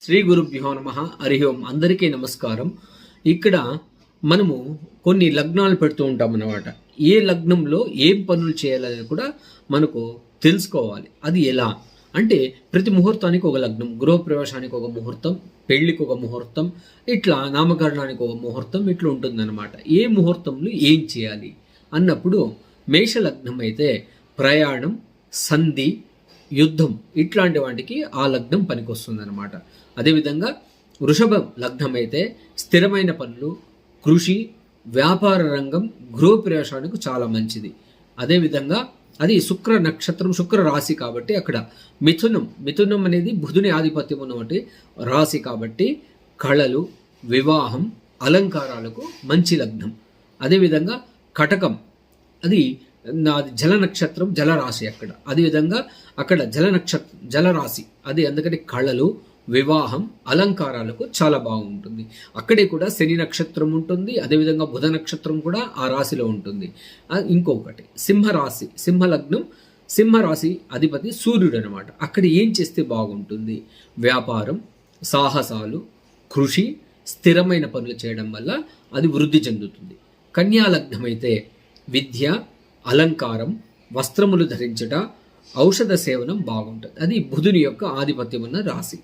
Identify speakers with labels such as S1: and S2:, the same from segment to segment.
S1: శ్రీ గురుభ్యో నమః. హరి ఓం. అందరికీ నమస్కారం. ఇక్కడ మనము కొన్ని లగ్నాలు పెడుతూ ఉంటాం అన్నమాట. ఏ లగ్నంలో ఏం పనులు చేయాలనేది కూడా మనకు తెలుసుకోవాలి. అది ఎలా అంటే ప్రతి ముహూర్తానికి ఒక లగ్నం, గృహప్రవేశానికి ఒక ముహూర్తం, పెళ్లికి ఒక ముహూర్తం, ఇట్లా నామకరణానికి ఒక ముహూర్తం, ఇట్లా ఉంటుందన్నమాట. ఏ ముహూర్తంలో ఏం చేయాలి అన్నప్పుడు మేష లగ్నం అయితే ప్రయాణం, సంధి, యుద్ధం ఇట్లాంటి వాటికి ఆ లగ్నం పనికొస్తుంది అనమాట. అదేవిధంగా వృషభ లగ్నం అయితే స్థిరమైన పనులు, కృషి, వ్యాపార రంగం, గృహప్రవేశానికి చాలా మంచిది. అదేవిధంగా అది శుక్ర నక్షత్రం, శుక్ర రాశి కాబట్టి అక్కడ మిథునం అనేది బుధుని ఆధిపత్యం ఉన్నటువంటి రాశి కాబట్టి కళలు, వివాహం, అలంకారాలకు మంచి లగ్నం. అదేవిధంగా కటకం అది జల నక్షత్రం, జలరాశి అక్కడ. అదేవిధంగా అక్కడ జలరాశి అది అందుకని కళలు, వివాహం, అలంకారాలకు చాలా బాగుంటుంది. అక్కడే కూడా శని నక్షత్రం ఉంటుంది. అదేవిధంగా బుధ నక్షత్రం కూడా ఆ రాశిలో ఉంటుంది. ఇంకొకటి సింహరాశి, సింహలగ్నం, సింహరాశి అధిపతి సూర్యుడు అనమాట. అక్కడ ఏం చేస్తే బాగుంటుంది? వ్యాపారం, సాహసాలు, కృషి, స్థిరమైన పనులు చేయడం వల్ల అది వృద్ధి చెందుతుంది. కన్యా లగ్నం అయితే విద్య, అలంకారం, వస్త్రములు ధరించట, ఔషధ సేవనం బాగుంటుంది. అది బుధుని యొక్క ఆధిపత్యం ఉన్న రాశి.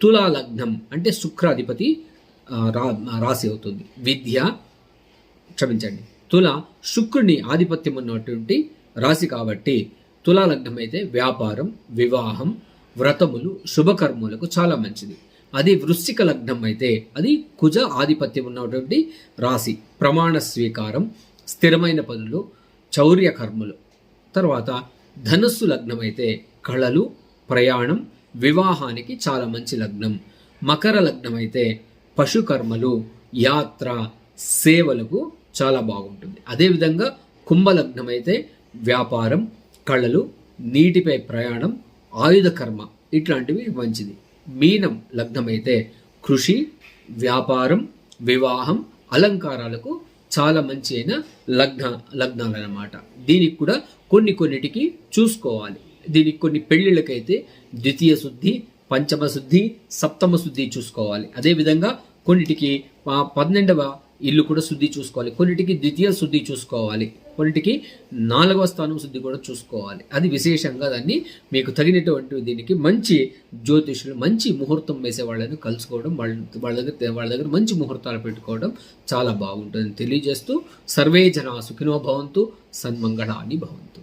S1: తులా లగ్నం అంటే శుక్రాధిపతి రాశి అవుతుంది. తుల శుక్రుని ఆధిపత్యం ఉన్నటువంటి రాశి కాబట్టి తులా లగ్నం అయితే వ్యాపారం, వివాహం, వ్రతములు, శుభకర్మలకు చాలా మంచిది. అది వృశ్చిక లగ్నం అయితే అది కుజ ఆధిపత్యం ఉన్నటువంటి రాశి. ప్రమాణ స్వీకారం, స్థిరమైన పనులు, చౌర్య కర్మలు. తర్వాత ధనుస్సు లగ్నం అయితే కళలు, ప్రయాణం, వివాహానికి చాలా మంచి లగ్నం. మకర లగ్నం అయితే పశుకర్మలు, యాత్ర, సేవలకు చాలా బాగుంటుంది. అదేవిధంగా కుంభలగ్నం అయితే వ్యాపారం, కళలు, నీటిపై ప్రయాణం, ఆయుధ కర్మ ఇట్లాంటివి మంచిది. మీనం లగ్నం అయితే కృషి, వ్యాపారం, వివాహం, అలంకారాలకు చాలా మంచి అయిన లగ్నాలు అన్నమాట. దీనికి కూడా కొన్నిటికి చూసుకోవాలి. దీనికి కొన్ని పెళ్లిళ్ళకైతే ద్వితీయ శుద్ధి, పంచమ శుద్ధి, సప్తమ శుద్ధి చూసుకోవాలి. అదేవిధంగా కొన్నిటికి 12వ ఇల్లు కూడా శుద్ధి చూసుకోవాలి. కొన్నిటికి ద్వితీయ శుద్ధి చూసుకోవాలి. కొన్నిటికి 4వ స్థానం శుద్ధి కూడా చూసుకోవాలి. అది విశేషంగా దాన్ని మీకు తగినటువంటి దీనికి మంచి జ్యోతిషులు, మంచి ముహూర్తం వేసే వాళ్ళని కలుసుకోవడం, వాళ్ళ దగ్గర మంచి ముహూర్తాలు పెట్టుకోవడం చాలా బాగుంటుందని తెలియజేస్తూ సర్వే జనా సుఖినో భవంతు, సన్మంగళాని భవంతు.